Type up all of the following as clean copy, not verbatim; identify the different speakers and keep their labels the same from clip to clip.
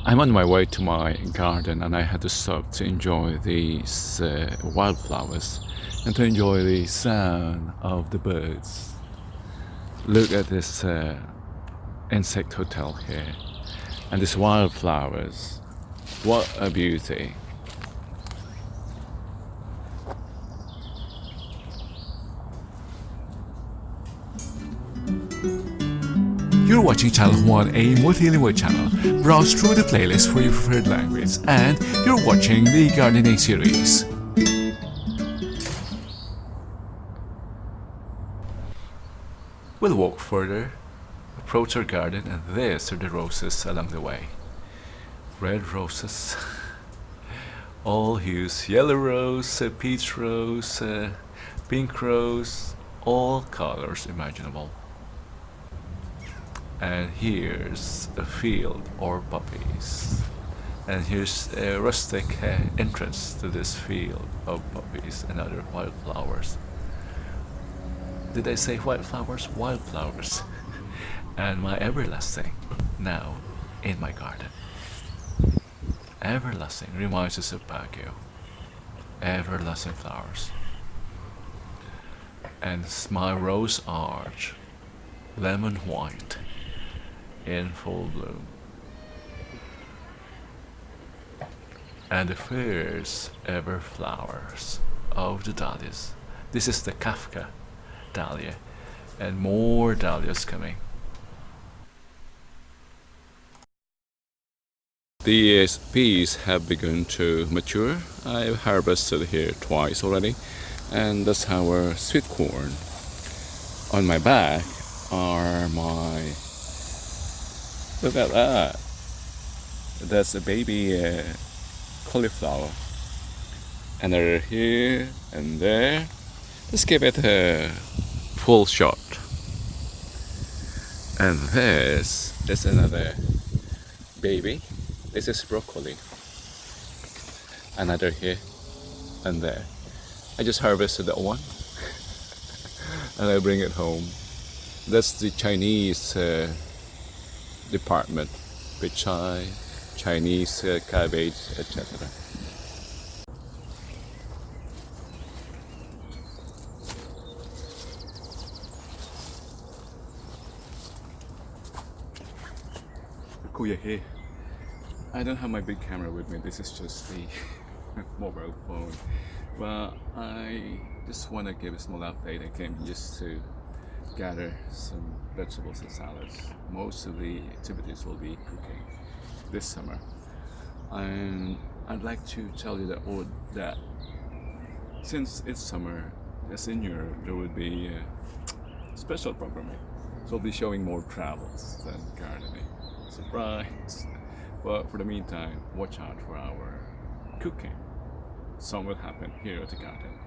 Speaker 1: I'm on my way to my garden and I had to stop to enjoy these wildflowers and to enjoy the sound of the birds. Look at this insect hotel here and these wildflowers. What a beauty. You're watching Channel 1, a multilingual channel. Browse through the playlist for your preferred language, and you're watching the gardening series. We'll walk further, approach our garden, and these are the roses along the way. Red roses, all hues, yellow rose, peach rose, pink rose, all colors imaginable. And here's a field or poppies. And here's a rustic entrance to this field of poppies and other wildflowers. Did I say wildflowers? Wildflowers. And my everlasting now in my garden. Everlasting reminds us of Baguio. Everlasting flowers. And my rose arch, lemon white, in full bloom. And the first ever flowers of the dahlias. This is the Kafka dahlia, and more dahlias coming. The peas have begun to mature. I've harvested here twice already, and that's our sweet corn. On my back are my... Look at that. That's a baby cauliflower. And they're here and there. Let's give it a full shot. And this is another baby. This is broccoli. Another here and there. I just harvested that one. And I bring it home. That's the Chinese department, pechay, Chinese cabbage, etc. Kuya here. I don't have my big camera with me. This is just the mobile phone. Well, I just want to give a small update. I came just to gather some vegetables and salads. Most of the activities will be cooking this summer. And I'd like to tell you that since it's summer, as in Europe, there would be special programming. So I'll be showing more travels than gardening. Surprise! But for the meantime, watch out for our cooking. Some will happen here at the garden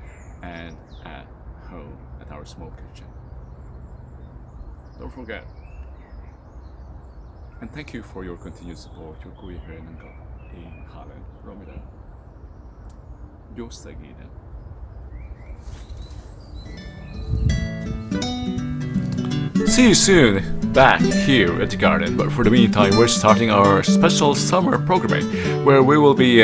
Speaker 1: and at home at our small kitchen. Don't forget. And thank you for your continued support. Your Kuya here in Holland. Romida. Diyos Tagida. See you soon back here at the garden, but for the meantime we're starting our special summer programming where we will be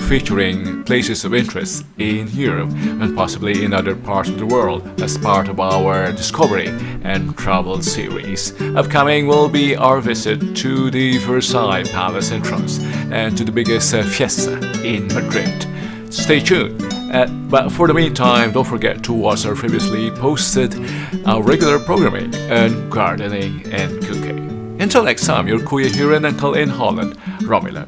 Speaker 1: featuring places of interest in Europe and possibly in other parts of the world as part of our discovery and travel series. Upcoming will be our visit to the Versailles Palace entrance and to the biggest fiesta in Madrid. Stay tuned. But for the meantime, don't forget to watch our previously posted regular programming on gardening and cooking. Until next time, your Kuya here and Uncle in Holland, Romilo.